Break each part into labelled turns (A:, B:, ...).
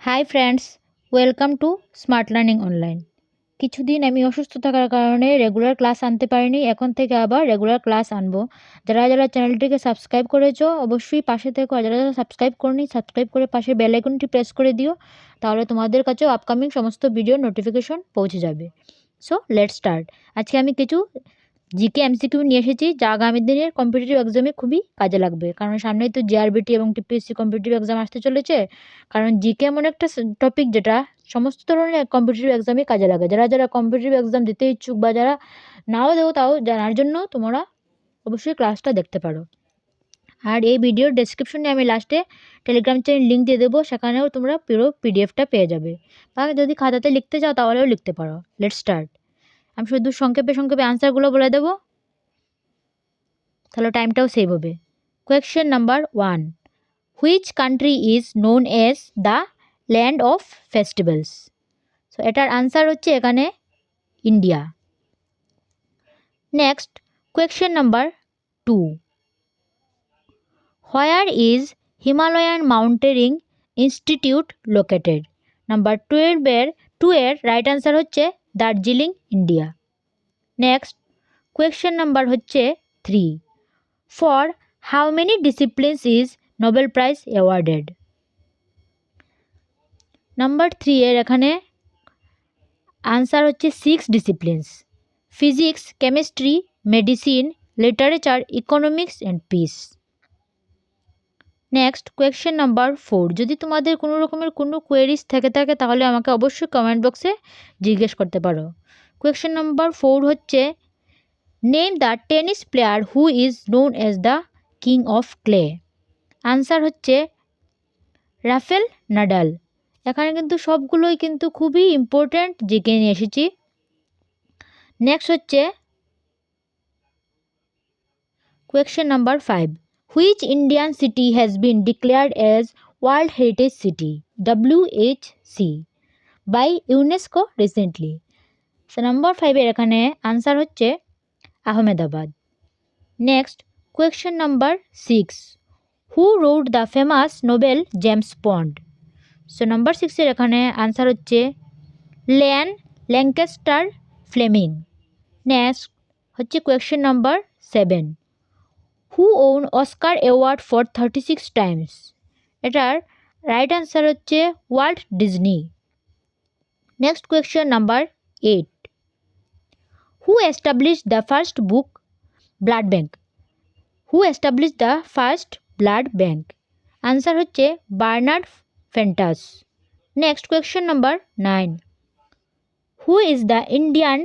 A: Hi friends, welcome to smart learning online. কিছুদিন আমি অসুস্থ থাকার কারণে রেগুলার ক্লাস আনতে পারিনি। এখন থেকে আবার রেগুলার ক্লাস আনবো। যারা যারা চ্যানেলটিকে সাবস্ক্রাইব করেছো অবশ্যই পাশে থেকো, আর যারা যারা সাবস্ক্রাইব করনি সাবস্ক্রাইব করে পাশে বেল আইকনটি প্রেস করে দিও, তাহলে তোমাদের কাছেও আপকামিং সমস্ত ভিডিওর নোটিফিকেশন পৌঁছে যাবে। So let's start. আজকে আমি কিছু জিকে এমসিকিউ নিয়ে এসেছি, যা আগামী দিনের কম্পিটিটিভ এক্সামে খুবই কাজে লাগবে, কারণ সামনেই তো জিআরবিটি এবং টিপিএসসি কম্পিটিটিভ এক্সাম আসতে চলেছে। কারণ জিকে এমন একটা টপিক যেটা সমস্ত ধরনের কম্পিটিটিভ এক্সামে কাজে লাগে। যারা যারা কম্পিটিটিভ এক্সাম দিতে ইচ্ছুক বা যারা নাও দেবো, তাও জানার জন্য তোমরা অবশ্যই ক্লাসটা দেখতে পারো। আর এই ভিডিওর ডেসক্রিপশনে আমি লাস্টে টেলিগ্রাম চ্যানেল লিঙ্ক দিয়ে দেবো, সেখানেও তোমরা পুরো পিডিএফটা পেয়ে যাবে, বা যদি খাতাতে লিখতে চাও তাহলেও লিখতে পারো। Let's start. আমি শুধু সংক্ষেপে সংক্ষেপে আনসারগুলো বলে দেবো, তাহলে টাইমটাও সেভ হবে। Question number 1, which country is known as the land of festivals? So এটার আনসার হচ্ছে এখানে India. Next, question number 2, where is Himalayan mountaineering institute located? Number 2 এর রাইট আনসার হচ্ছে Darjeeling, India. Next, question number হচ্ছে 3, for how many disciplines is Nobel prize awarded? Number 3 এর এখানে answer হচ্ছে 6 disciplines: physics, chemistry, medicine, literature, economics and piece. Next, question number 4, যদি তোমাদের কোনো রকমের কোনো কোয়েরিজ থেকে থাকে তাহলে আমাকে অবশ্যই কমেন্ট বক্সে জিজ্ঞেস করতে পারো। কোয়েশ্চেন নাম্বার 4 হচ্ছে, name the tennis player who is known as the king of clay? Answer হচ্ছে রাফেল নাডাল। এখানে কিন্তু সবগুলোই কিন্তু খুবই ইম্পর্ট্যান্ট জিকে নিয়ে এসেছি। নেক্সট হচ্ছে question number 5, which Indian city has been declared as world heritage city WHC by UNESCO recently? So number 5-এর এখানে আনসার হচ্ছে Ahmedabad. Next, question number 6, who wrote the famous novel James Bond? So number 6-এর এখানে answer হচ্ছে Ian Lancaster Fleming. Next হচ্ছে question number 7, who won Oscar award for 36 times? এটার right answer হচ্ছে Walt Disney. Next, question number 8, who establish the first book blood bank? Who establish the first blood bank? Answer হচ্ছে Bernard Fantus. Next, question number 9, who is the Indian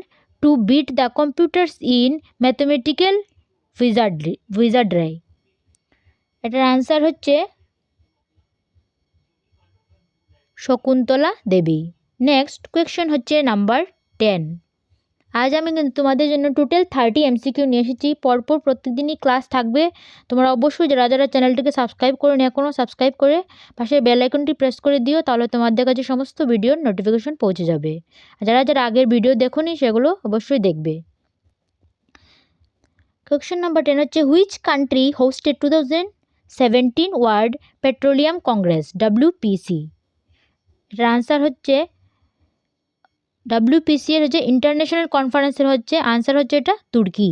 A: to beat the computers in mathematical wizardry? এটার answer হচ্ছে Shakuntala Devi. Next, question হচ্ছে number 10। আজ আমি কিন্তু তোমাদের জন্য total 30 MCQ নিয়ে এসেছি। পরপর প্রত্যেকদিনই ক্লাস থাকবে। তোমরা অবশ্যই যারা যারা চ্যানেলটিকে সাবস্ক্রাইব করে নি এখনও, সাবস্ক্রাইব করে পাশে বেল আইকনটি প্রেস করে দিও, তাহলে তোমাদের কাছে সমস্ত ভিডিওর নোটিফিকেশন পৌঁছে যাবে। আর যারা যারা আগের ভিডিও দেখোনি সেগুলো অবশ্যই দেখবে। কোয়েশ্চেন নাম্বার 10 হচ্ছে, which country hosted 2017 world petroleum Congress WPC? এটার আনসার হচ্ছে WPC এর হচ্ছে ইন্টারন্যাশনাল কনফারেন্সের হচ্ছে আনসার হচ্ছে এটা Turkey.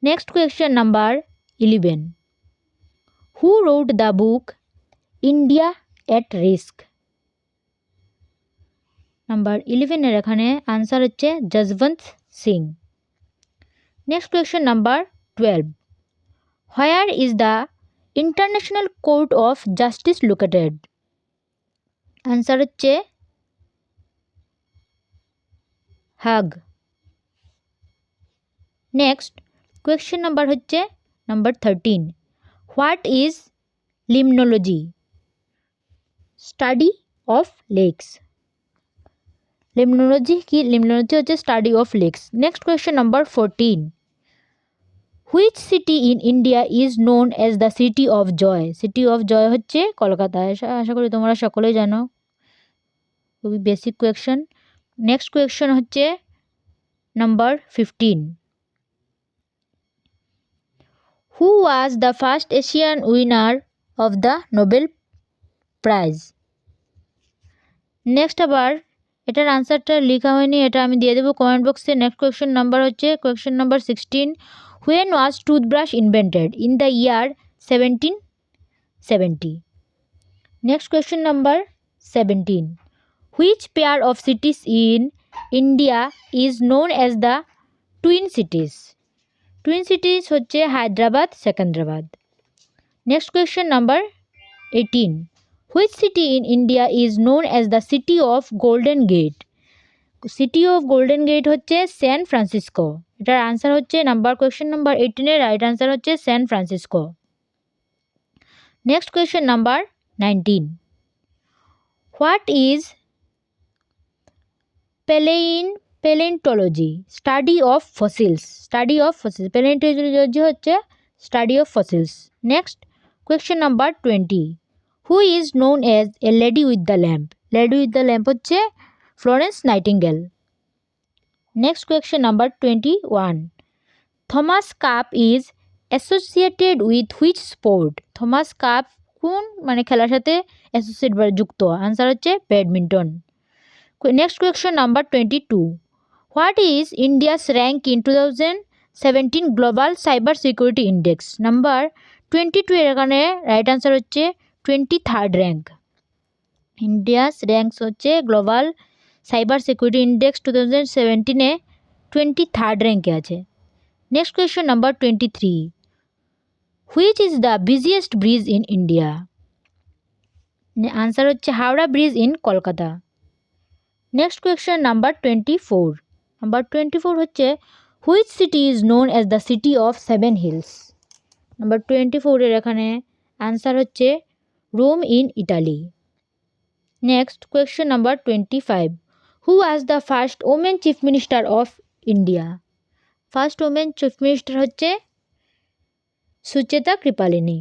A: Next, question number 11, who wrote the book India at risk? Number 11-এর এখানে আনসার হচ্ছে Jaswant Singh. Next, question number 12, where is the International Court of Justice located? Answer হচ্ছে হাগ। নেক্সট, কোয়েশ্চেন নাম্বার হচ্ছে number 13, what is limnology? Study of lakes. Limnology কি? Limnology হচ্ছে study of lakes. Next, question number 14, which city in India is known as the city of joy? City of joy হচ্ছে কলকাতা। আশা করি তোমরা সকলেই জানো, খুবই basic question. Next question হচ্ছে number 15, who was the first Asian winner of the Nobel prize. Next আবার এটার আনসারটা লেখা হয়নি, এটা আমি দিয়ে দেবো কমেন্ট বক্সে। নেক্সট কোয়েশ্চেন নাম্বার হচ্ছে question number 16, when was toothbrush invented? In the year 1770। Next question number 17, which pair of cities in India is known as the twin cities? Twin cities হচ্ছে Hyderabad, Secunderabad. Next question number 18, which city in India is known as the city of golden gate? City of golden gate হচ্ছে San Francisco. এটার answer হচ্ছে question number 18 right answer হচ্ছে San Francisco. Next question number 19, what is palaeontology? Study of fossils. Study of fossils. Palaeontology হচ্ছে study of fossils. Next question number 20, who is known as a lady with the lamp? Lady with the lamp হচ্ছে Florence Nightingale. Next question number 21, Thomas Cup is associated with which sport? Thomas Cup কোন খেলার সাথে associate বা যুক্ত? Answer হচ্ছে badminton. Next question number 22, what is India's rank in 2017 global cyber security index? Number 22 এর এখানে right answer হচ্ছে 23rd rank. India's ranks হচ্ছে গ্লোবাল সাইবার সিকিউরিটি ইন্ডেক্স 2017-এ 23rd র্যাঙ্কে আছে। Next question number 23, which is the biggest bridge in India? Answer হচ্ছে Howrah bridge in Kolkata. Next question number 24, number 24 হচ্ছে which city is known as the city of 7 hills? Number 24 এর এখানে answer হচ্ছে Rome in Italy. Next question number 25, who was the first women chief minister of India? First women chief minister হচ্ছে Sucheta Kripalani.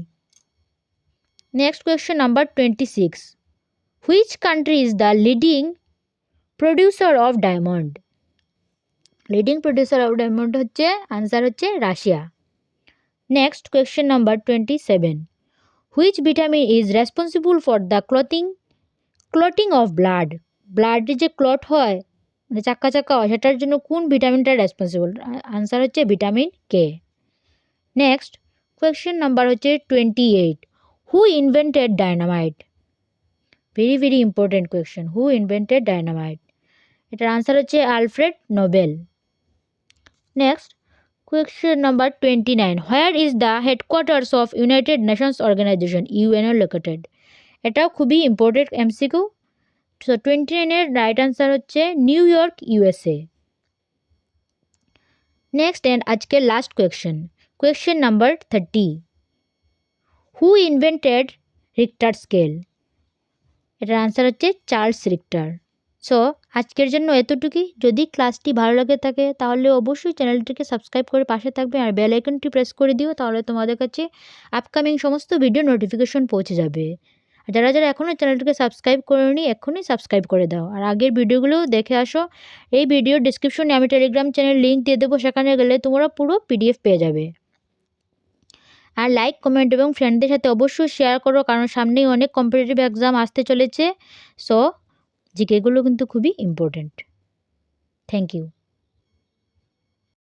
A: Next question number 26, which country is the leading producer of diamond? Leading producer of diamond হচ্ছে answer হচ্ছে Russia. Next question number 27, which vitamin is responsible for the clotting of blood? ব্লাডে যে clot হয় চাক্কা চাক্কা হয় সেটার জন্য কোন ভিটামিনটা রেসপন্সিবল? আনসার হচ্ছে ভিটামিন কে। নেক্সট কোয়েশ্চেন নাম্বার হচ্ছে 28, who invented dynamite? Very very important question, who invented dynamite? এটার আনসার হচ্ছে Alfred Nobel. Next question number 29, where is the headquarters of United Nations Organisation UNO located? এটাও খুবই important MCQ. So 29-এর right answer হচ্ছে New York, USA. Next and আজকের last question number 30, who invented Richter scale? এটার answer হচ্ছে Charles Richter. So আজকের জন্য এতটুকুই। যদি ক্লাসটি ভালো লাগে থাকে তাহলে অবশ্যই চ্যানেলটিকে সাবস্ক্রাইব করে পাশে থাকবে আর বেল আইকনটি প্রেস করে দিও, তাহলে তোমাদের কাছে আপকামিং সমস্ত ভিডিও নোটিফিকেশন পৌঁছে যাবে। আর যারা যারা এখনও চ্যানেলটিকে সাবস্ক্রাইব করেনি এক্ষুনি সাবস্ক্রাইব করে দাও আর আগের ভিডিওগুলো দেখে আসো। এই ভিডিওর ডিসক্রিপশনে আমি টেলিগ্রাম চ্যানেল লিঙ্ক দিয়ে দেবো, সেখানে গেলে তোমরা পুরো পিডিএফ পেয়ে যাবে। আর লাইক, কমেন্ট এবং ফ্রেন্ডদের সাথে অবশ্যই শেয়ার করো, কারণ সামনেই অনেক কম্পিটিটিভ এক্সাম আসতে চলেছে। সো জিকেগুলো কিন্তু খুবই ইম্পর্ট্যান্ট। Thank you.